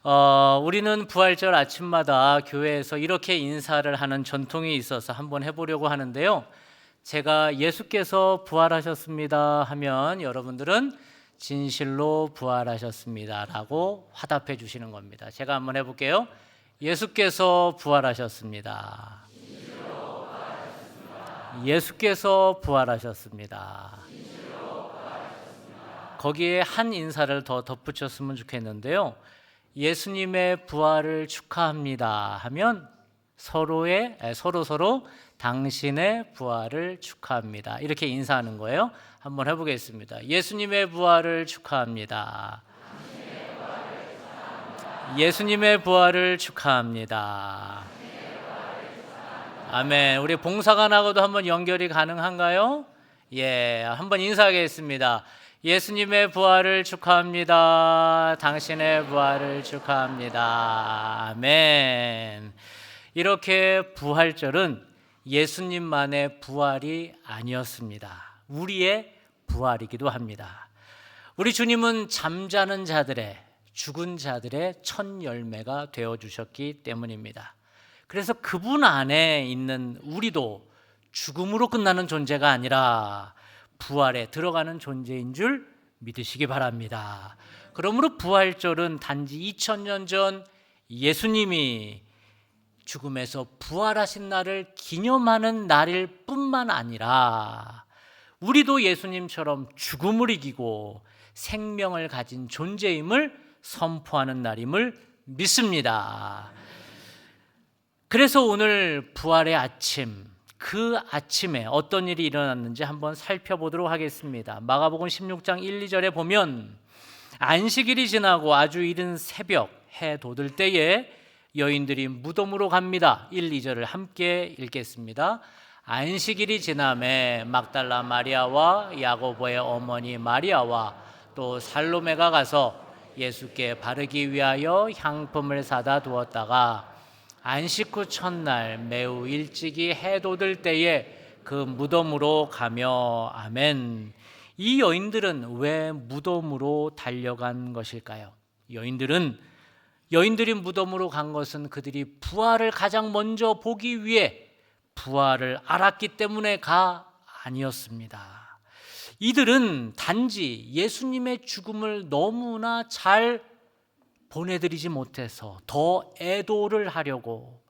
우리는 부활절 아침마다 교회에서 이렇게 인사를 하는 전통이 있어서 한번 해보려고 하는데요. 제가 예수께서 부활하셨습니다 하면 여러분들은 진실로 부활하셨습니다 라고 화답해 주시는 겁니다. 제가 한번 해볼게요. 예수께서 부활하셨습니다. 예수께서 부활하셨습니다. 거기에 한 인사를 더 덧붙였으면 좋겠는데요. 예수님의 부활을 축하합니다 하면 서로 당신의 부활을 축하합니다 이렇게 인사하는 거예요. 한번 해보겠습니다. 예수님의 부활을 축하합니다. 예수님의 부활을 축하합니다. 아멘. 우리 봉사관하고도 한번 연결이 가능한가요? 예, 한번 인사하겠습니다. 예수님의 부활을 축하합니다. 당신의 부활을 축하합니다. 아멘. 이렇게 부활절은 예수님만의 부활이 아니었습니다. 우리의 부활이기도 합니다. 우리 주님은 잠자는 자들의, 죽은 자들의 첫 열매가 되어주셨기 때문입니다. 그래서 그분 안에 있는 우리도 죽음으로 끝나는 존재가 아니라 부활에 들어가는 존재인 줄 믿으시기 바랍니다. 그러므로 부활절은 단지 2000년 전 예수님이 죽음에서 부활하신 날을 기념하는 날일 뿐만 아니라 우리도 예수님처럼 죽음을 이기고 생명을 가진 존재임을 선포하는 날임을 믿습니다. 그래서 오늘 부활의 아침, 그 아침에 어떤 일이 일어났는지 한번 살펴보도록 하겠습니다. 마가복음 16장 1, 2절에 보면 안식일이 지나고 아주 이른 새벽 해 돋을 때에 여인들이 무덤으로 갑니다. 1, 2절을 함께 읽겠습니다. 안식일이 지나매 막달라 마리아와 야고보의 어머니 마리아와 또 살로메가 가서 예수께 바르기 위하여 향품을 사다 두었다가 안식 후 첫날 매우 일찍이 해 돋을 때에 그 무덤으로 가며 아멘. 이 여인들은 왜 무덤으로 달려간 것일까요? 여인들이 무덤으로 간 것은 그들이 부활을 가장 먼저 보기 위해 부활을 알았기 때문에가 아니었습니다. 이들은 단지 예수님의 죽음을 너무나 잘 보내드리지 못해서 더 애도를 하려고,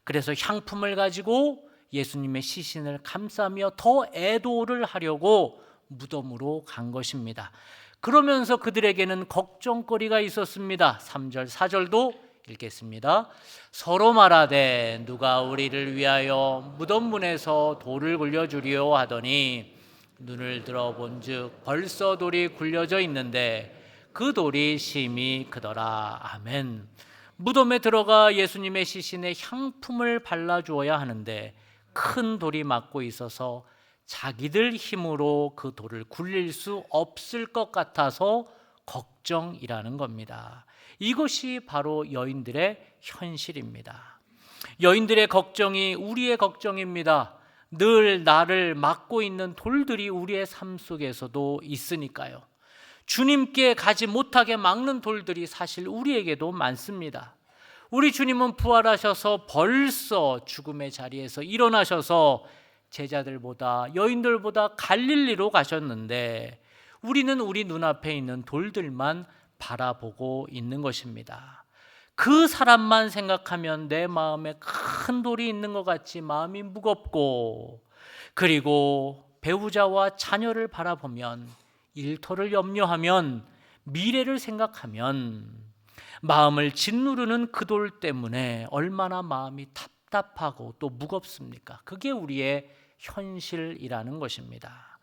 그래서 향품을 가지고 예수님의 시신을 감싸며 더 애도를 하려고 무덤으로 간 것입니다. 그러면서 그들에게는 걱정거리가 있었습니다. 3절 4절도 읽겠습니다. 서로 말하되 누가 우리를 위하여 무덤문에서 돌을 굴려주리오 하더니 눈을 들어본즉 벌써 돌이 굴려져 있는데 그 돌이 심히 크더라. 아멘. 무덤에 들어가 예수님의 시신에 향품을 발라주어야 하는데 큰 돌이 막고 있어서 자기들 힘으로 그 돌을 굴릴 수 없을 것 같아서 걱정이라는 겁니다. 이것이 바로 여인들의 현실입니다. 여인들의 걱정이 우리의 걱정입니다. 늘 나를 막고 있는 돌들이 우리의 삶 속에서도 있으니까요. 주님께 가지 못하게 막는 돌들이 사실 우리에게도 많습니다. 우리 주님은 부활하셔서 벌써 죽음의 자리에서 일어나셔서 제자들보다 여인들보다 갈릴리로 가셨는데 우리는 우리 눈앞에 있는 돌들만 바라보고 있는 것입니다. 그 사람만 생각하면 내 마음에 큰 돌이 있는 것 같이 마음이 무겁고, 그리고 배우자와 자녀를 바라보면, 일터를 염려하면, 미래를 생각하면 마음을 짓누르는 그 돌 때문에 얼마나 마음이 답답하고 또 무겁습니까? 그게 우리의 현실이라는 것입니다.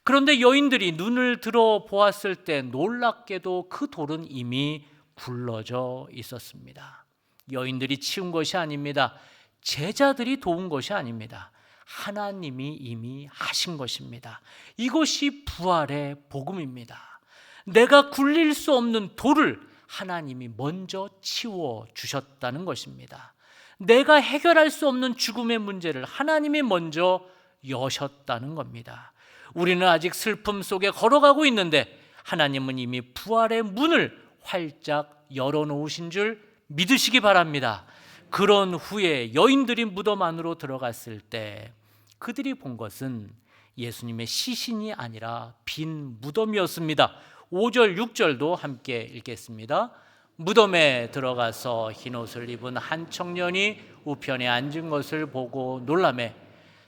그런데 여인들이 눈을 들어 보았을 때 놀랍게도 그 돌은 이미 굴러져 있었습니다. 여인들이 치운 것이 아닙니다. 제자들이 도운 것이 아닙니다. 하나님이 이미 하신 것입니다. 이것이 부활의 복음입니다. 내가 굴릴 수 없는 돌을 하나님이 먼저 치워 주셨다는 것입니다. 내가 해결할 수 없는 죽음의 문제를 하나님이 먼저 여셨다는 겁니다. 우리는 아직 슬픔 속에 걸어가고 있는데 하나님은 이미 부활의 문을 활짝 열어놓으신 줄 믿으시기 바랍니다. 그런 후에 여인들이 무덤 안으로 들어갔을 때 그들이 본 것은 예수님의 시신이 아니라 빈 무덤이었습니다. 5절 6절도 함께 읽겠습니다. 무덤에 들어가서 흰옷을 입은 한 청년이 우편에 앉은 것을 보고 놀라매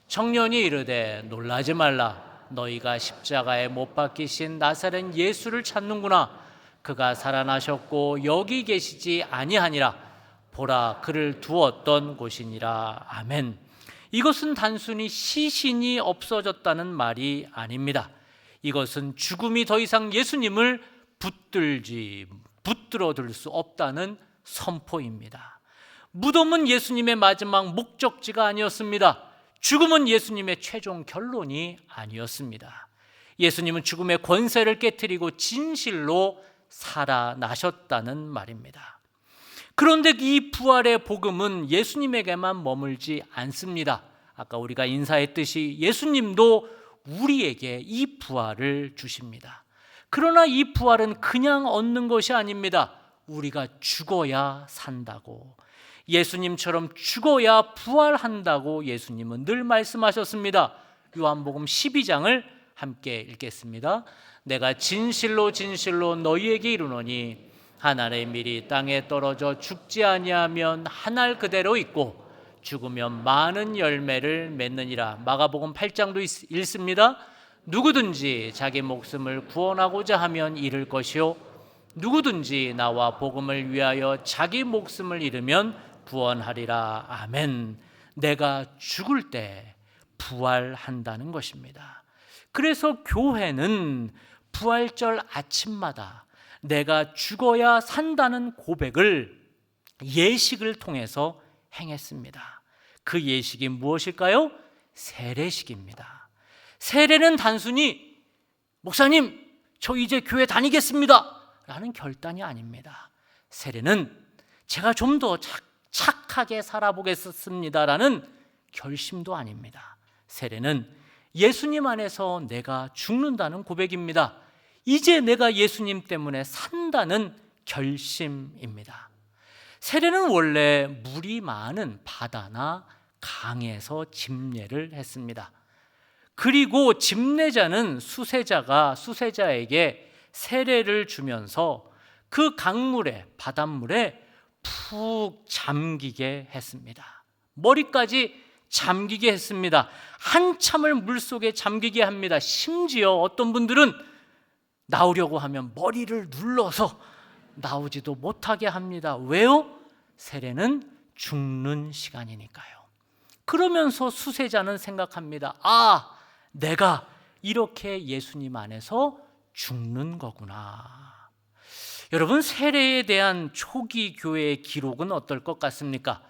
청년이 이르되 놀라지 말라. 너희가 십자가에 못 박히신 나사렛 예수를 찾는구나. 그가 살아나셨고 여기 계시지 아니하니라. 보라, 그를 두었던 곳이니라. 아멘. 이것은 단순히 시신이 없어졌다는 말이 아닙니다. 이것은 죽음이 더 이상 예수님을 붙들어둘 수 없다는 선포입니다. 무덤은 예수님의 마지막 목적지가 아니었습니다. 죽음은 예수님의 최종 결론이 아니었습니다. 예수님은 죽음의 권세를 깨트리고 진실로 살아나셨다는 말입니다. 그런데 이 부활의 복음은 예수님에게만 머물지 않습니다. 아까 우리가 인사했듯이 예수님도 우리에게 이 부활을 주십니다. 그러나 이 부활은 그냥 얻는 것이 아닙니다. 우리가 죽어야 산다고, 예수님처럼 죽어야 부활한다고 예수님은 늘 말씀하셨습니다. 요한복음 12장을 함께 읽겠습니다. 내가 진실로 진실로 너희에게 이르노니 한 알의 밀이 땅에 떨어져 죽지 아니하면 한 알 그대로 있고 죽으면 많은 열매를 맺느니라. 마가복음 8장도 읽습니다. 누구든지 자기 목숨을 구원하고자 하면 잃을 것이요 누구든지 나와 복음을 위하여 자기 목숨을 잃으면 구원하리라. 아멘. 내가 죽을 때 부활한다는 것입니다. 그래서 교회는 부활절 아침마다 내가 죽어야 산다는 고백을 예식을 통해서 행했습니다. 그 예식이 무엇일까요? 세례식입니다. 세례는 단순히 목사님 저 이제 교회 다니겠습니다 라는 결단이 아닙니다. 세례는 제가 좀 더 착하게 살아보겠습니다 라는 결심도 아닙니다. 세례는 예수님 안에서 내가 죽는다는 고백입니다. 이제 내가 예수님 때문에 산다는 결심입니다. 세례는 원래 물이 많은 바다나 강에서 집례를 했습니다. 그리고 집례자는 수세자에게 세례를 주면서 그 강물에, 바닷물에 푹 잠기게 했습니다. 머리까지 잠기게 했습니다. 한참을 물속에 잠기게 합니다. 심지어 어떤 분들은 나오려고 하면 머리를 눌러서 나오지도 못하게 합니다. 왜요? 세례는 죽는 시간이니까요. 그러면서 수세자는 생각합니다. 아, 내가 이렇게 예수님 안에서 죽는 거구나. 여러분, 세례에 대한 초기 교회의 기록은 어떨 것 같습니까?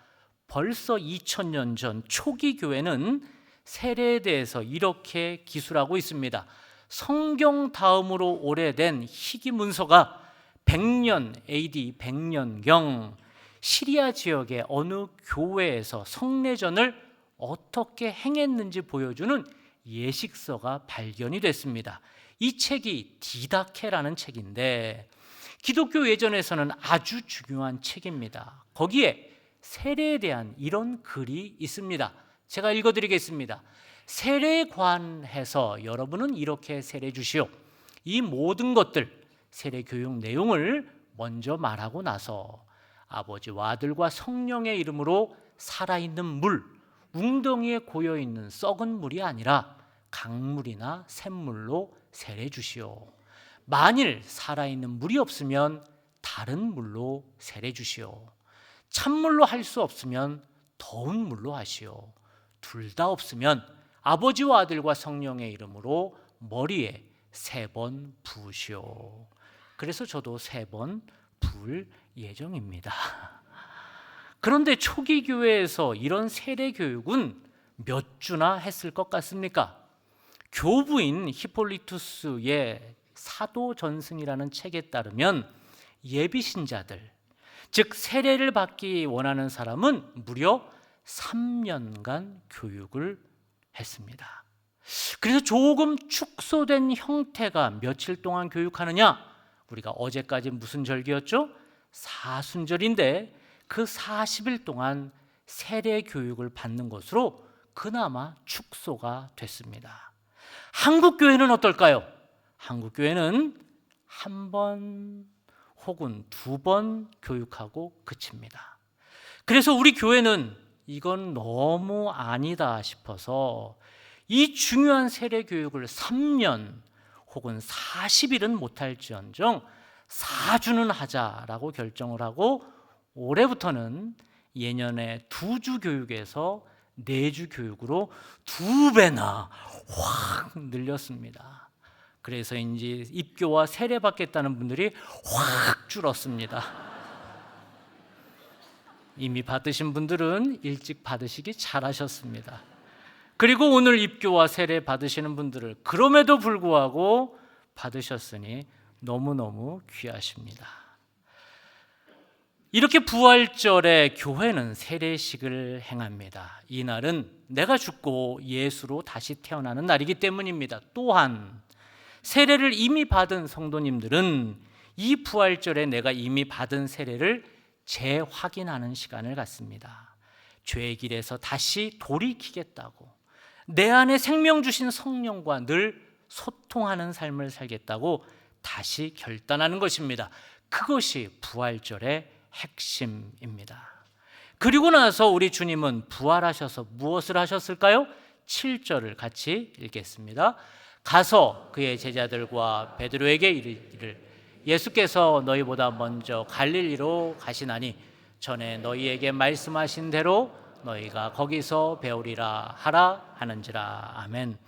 벌써 2000년 전 초기 교회는 세례에 대해서 이렇게 기술하고 있습니다. 성경 다음으로 오래된 희귀 문서가 100년 AD 100년경 시리아 지역의 어느 교회에서 성례전을 어떻게 행했는지 보여주는 예식서가 발견이 됐습니다. 이 책이 디다케라는 책인데 기독교 예전에서는 아주 중요한 책입니다. 거기에 세례에 대한 이런 글이 있습니다. 제가 읽어드리겠습니다. 세례에 관해서 여러분은 이렇게 세례 주시오. 이 모든 것들, 세례 교육 내용을 먼저 말하고 나서 아버지와 아들과 성령의 이름으로 살아있는 물, 웅덩이에 고여있는 썩은 물이 아니라 강물이나 샘물로 세례 주시오. 만일 살아있는 물이 없으면 다른 물로 세례 주시오. 찬물로 할 수 없으면 더운 물로 하시오. 둘 다 없으면 아버지와 아들과 성령의 이름으로 머리에 3번 부으시오. 그래서 저도 3번 부을 예정입니다. 그런데 초기 교회에서 이런 세례 교육은 몇 주나 했을 것 같습니까? 교부인 히폴리투스의 사도전승이라는 책에 따르면 예비신자들, 즉 세례를 받기 원하는 사람은 무려 3년간 교육을 했습니다. 그래서 조금 축소된 형태가 며칠 동안 교육하느냐? 우리가 어제까지 무슨 절기였죠? 사순절인데 그 40일 동안 세례 교육을 받는 것으로 그나마 축소가 됐습니다. 한국 교회는 어떨까요? 한국 교회는 한 번 혹은 두 번 교육하고 그칩니다. 그래서 우리 교회는 이건 너무 아니다 싶어서 이 중요한 세례 교육을 3년 혹은 40일은 못할지언정 4주는 하자라고 결정을 하고 올해부터는 예년에 2주 교육에서 4주 교육으로 2배나 확 늘렸습니다. 그래서 이제 입교와 세례 받겠다는 분들이 확 줄었습니다. 이미 받으신 분들은 일찍 받으시기 잘하셨습니다. 그리고 오늘 입교와 세례 받으시는 분들을 그럼에도 불구하고 받으셨으니 너무너무 귀하십니다. 이렇게 부활절에 교회는 세례식을 행합니다. 이 날은 내가 죽고 예수로 다시 태어나는 날이기 때문입니다. 또한 세례를 이미 받은 성도님들은 이 부활절에 내가 이미 받은 세례를 재확인하는 시간을 갖습니다. 죄의 길에서 다시 돌이키겠다고, 내 안에 생명 주신 성령과 늘 소통하는 삶을 살겠다고 다시 결단하는 것입니다. 그것이 부활절의 핵심입니다. 그리고 나서 우리 주님은 부활하셔서 무엇을 하셨을까요? 7절을 같이 읽겠습니다. 가서 그의 제자들과 베드로에게 이르기를 예수께서 너희보다 먼저 갈릴리로 가시나니 전에 너희에게 말씀하신 대로 너희가 거기서 배우리라 하라 하는지라. 아멘.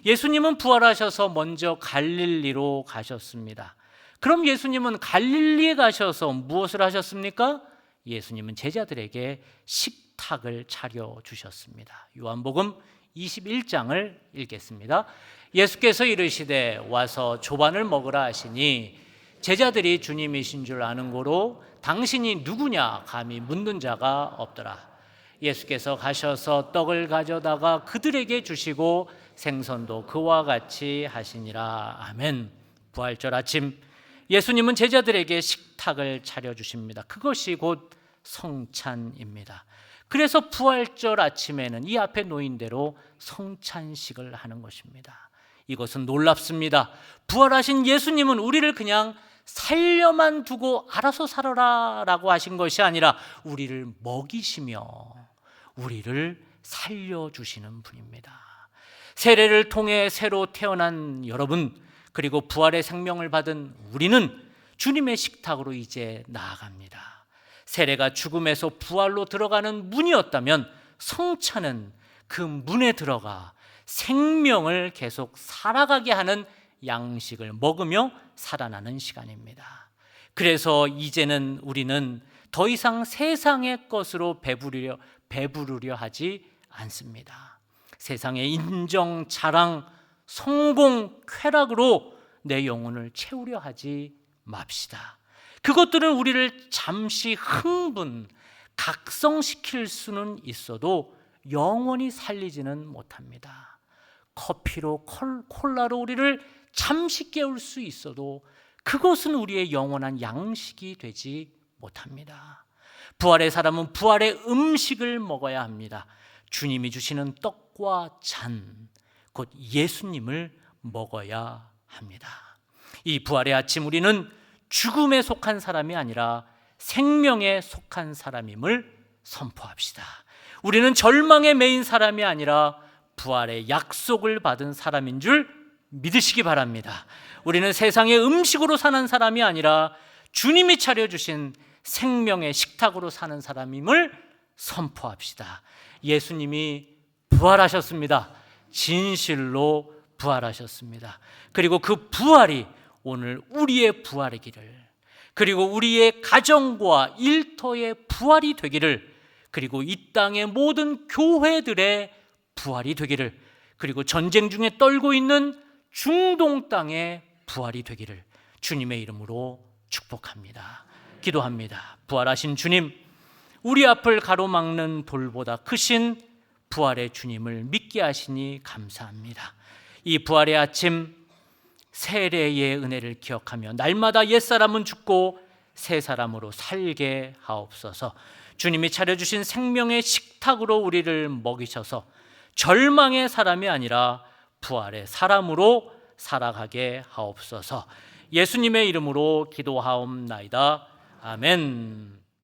예수님은 부활하셔서 먼저 갈릴리로 가셨습니다. 그럼 예수님은 갈릴리에 가셔서 무엇을 하셨습니까? 예수님은 제자들에게 식탁을 차려주셨습니다. 요한복음 21장을 읽겠습니다. 예수께서 이르시되 와서 조반을 먹으라 하시니 제자들이 주님이신 줄 아는 고로 당신이 누구냐 감히 묻는 자가 없더라. 예수께서 가셔서 떡을 가져다가 그들에게 주시고 생선도 그와 같이 하시니라. 아멘. 부활절 아침 예수님은 제자들에게 식탁을 차려주십니다. 그것이 곧 성찬입니다. 그래서 부활절 아침에는 이 앞에 놓인 대로 성찬식을 하는 것입니다. 이것은 놀랍습니다. 부활하신 예수님은 우리를 그냥 살려만 두고 알아서 살아라 라고 하신 것이 아니라 우리를 먹이시며 우리를 살려주시는 분입니다. 세례를 통해 새로 태어난 여러분, 그리고 부활의 생명을 받은 우리는 주님의 식탁으로 이제 나아갑니다. 세례가 죽음에서 부활로 들어가는 문이었다면 성찬은 그 문에 들어가 생명을 계속 살아가게 하는 양식을 먹으며 살아나는 시간입니다. 그래서 이제는 우리는 더 이상 세상의 것으로 배부르려 하지 않습니다. 세상의 인정, 자랑, 성공, 쾌락으로 내 영혼을 채우려 하지 맙시다. 그것들은 우리를 잠시 흥분, 각성시킬 수는 있어도 영원히 살리지는 못합니다. 커피로, 콜라로 우리를 잠시 깨울 수 있어도 그것은 우리의 영원한 양식이 되지 못합니다. 부활의 사람은 부활의 음식을 먹어야 합니다. 주님이 주시는 떡과 잔, 곧 예수님을 먹어야 합니다. 이 부활의 아침 우리는 죽음에 속한 사람이 아니라 생명에 속한 사람임을 선포합시다. 우리는 절망에 매인 사람이 아니라 부활의 약속을 받은 사람인 줄 믿으시기 바랍니다. 우리는 세상의 음식으로 사는 사람이 아니라 주님이 차려주신 생명의 식탁으로 사는 사람임을 선포합시다. 예수님이 부활하셨습니다. 진실로 부활하셨습니다. 그리고 그 부활이 오늘 우리의 부활이기를, 그리고 우리의 가정과 일터의 부활이 되기를, 그리고 이 땅의 모든 교회들의 부활이 되기를, 그리고 전쟁 중에 떨고 있는 중동 땅의 부활이 되기를 주님의 이름으로 축복합니다. 기도합니다. 부활하신 주님, 우리 앞을 가로막는 돌보다 크신 부활의 주님을 믿게 하시니 감사합니다. 이 부활의 아침 세례의 은혜를 기억하며 날마다 옛사람은 죽고 새 사람으로 살게 하옵소서. 주님이 차려주신 생명의 식탁으로 우리를 먹이셔서 절망의 사람이 아니라 부활의 사람으로 살아가게 하옵소서. 예수님의 이름으로 기도하옵나이다. 아멘.